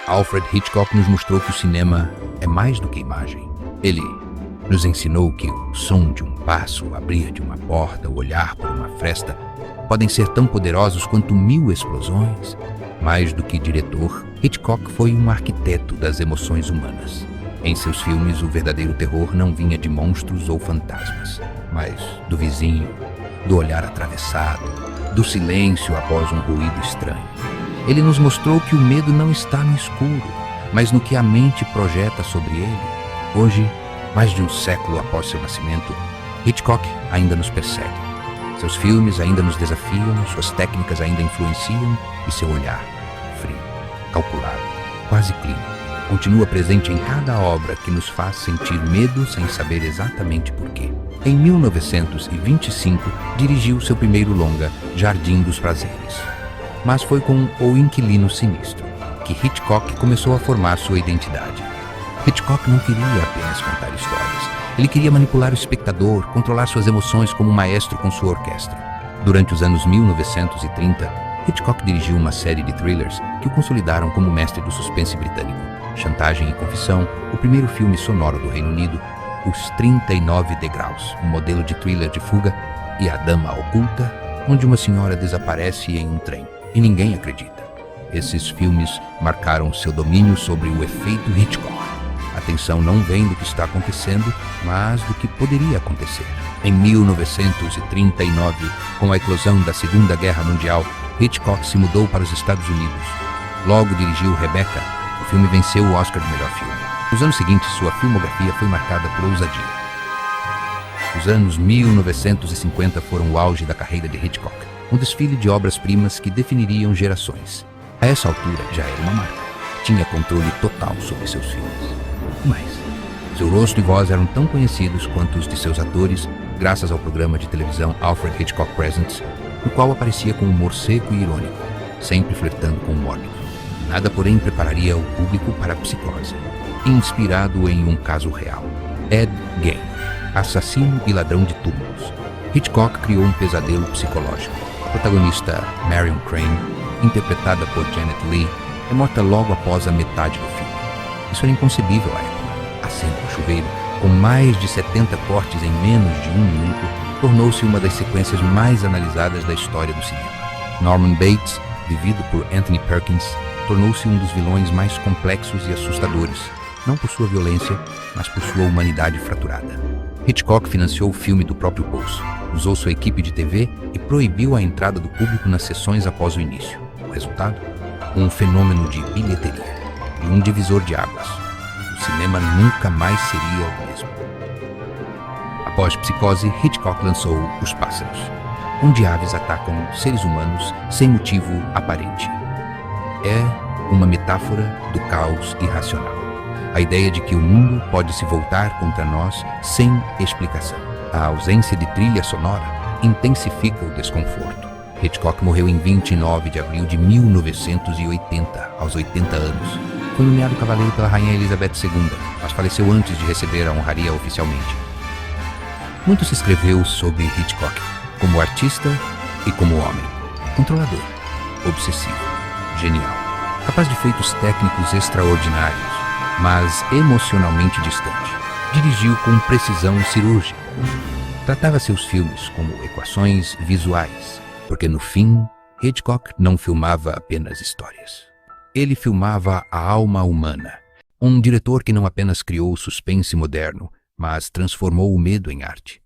Alfred Hitchcock nos mostrou que o cinema é mais do que imagem. Ele nos ensinou que o som de um passo, o abrir de uma porta, o olhar por uma fresta podem ser tão poderosos quanto 1000 explosões. Mais do que diretor, Hitchcock foi um arquiteto das emoções humanas. Em seus filmes, o verdadeiro terror não vinha de monstros ou fantasmas, mas do vizinho, do olhar atravessado, do silêncio após um ruído estranho. Ele nos mostrou que o medo não está no escuro, mas no que a mente projeta sobre ele. Hoje, mais de um século após seu nascimento, Hitchcock ainda nos persegue. Seus filmes ainda nos desafiam, suas técnicas ainda influenciam e seu olhar, frio, calculado, quase clínico, continua presente em cada obra que nos faz sentir medo sem saber exatamente por quê. Em 1925, dirigiu seu primeiro longa, Jardim dos Prazeres. Mas foi com O Inquilino Sinistro que Hitchcock começou a formar sua identidade. Hitchcock não queria apenas contar histórias. Ele queria manipular o espectador, controlar suas emoções como um maestro com sua orquestra. Durante os anos 1930, Hitchcock dirigiu uma série de thrillers que o consolidaram como mestre do suspense britânico. Chantagem e Confissão, o primeiro filme sonoro do Reino Unido, Os 39 Degraus, um modelo de thriller de fuga, e A Dama Oculta, onde uma senhora desaparece em um trem e ninguém acredita. Esses filmes marcaram seu domínio sobre o efeito Hitchcock. A tensão não vem do que está acontecendo, mas do que poderia acontecer. Em 1939, com a eclosão da Segunda Guerra Mundial, Hitchcock se mudou para os Estados Unidos. Logo dirigiu Rebecca. O filme venceu o Oscar de melhor filme. Nos anos seguintes, sua filmografia foi marcada por ousadia. Os anos 1950 foram o auge da carreira de Hitchcock, um desfile de obras-primas que definiriam gerações. A essa altura, já era uma marca. Tinha controle total sobre seus filmes. Mas seu rosto e voz eram tão conhecidos quanto os de seus atores, graças ao programa de televisão Alfred Hitchcock Presents, no qual aparecia com humor seco e irônico, sempre flertando com o mórbido. Nada, porém, prepararia o público para a psicose. Inspirado em um caso real. Ed Gein, assassino e ladrão de túmulos. Hitchcock criou um pesadelo psicológico. A protagonista Marion Crane, interpretada por Janet Leigh, é morta logo após a metade do filme. Isso era inconcebível à época. A cena do chuveiro, com mais de 70 cortes em menos de 1 minuto, tornou-se uma das sequências mais analisadas da história do cinema. Norman Bates, vivido por Anthony Perkins, tornou-se um dos vilões mais complexos e assustadores, não por sua violência, mas por sua humanidade fraturada. Hitchcock financiou o filme do próprio bolso, usou sua equipe de TV e proibiu a entrada do público nas sessões após o início. O resultado? Um fenômeno de bilheteria e um divisor de águas. O cinema nunca mais seria o mesmo. Após Psicose, Hitchcock lançou Os Pássaros, onde aves atacam seres humanos sem motivo aparente. É uma metáfora do caos irracional. A ideia de que o mundo pode se voltar contra nós sem explicação. A ausência de trilha sonora intensifica o desconforto. Hitchcock morreu em 29 de abril de 1980, aos 80 anos. Foi nomeado cavaleiro pela Rainha Elizabeth II, mas faleceu antes de receber a honraria oficialmente. Muito se escreveu sobre Hitchcock, como artista e como homem. Controlador, obsessivo, genial, capaz de feitos técnicos extraordinários, mas emocionalmente distante. Dirigiu com precisão cirúrgica. Tratava seus filmes como equações visuais, porque no fim, Hitchcock não filmava apenas histórias. Ele filmava a alma humana. Um diretor que não apenas criou o suspense moderno, mas transformou o medo em arte.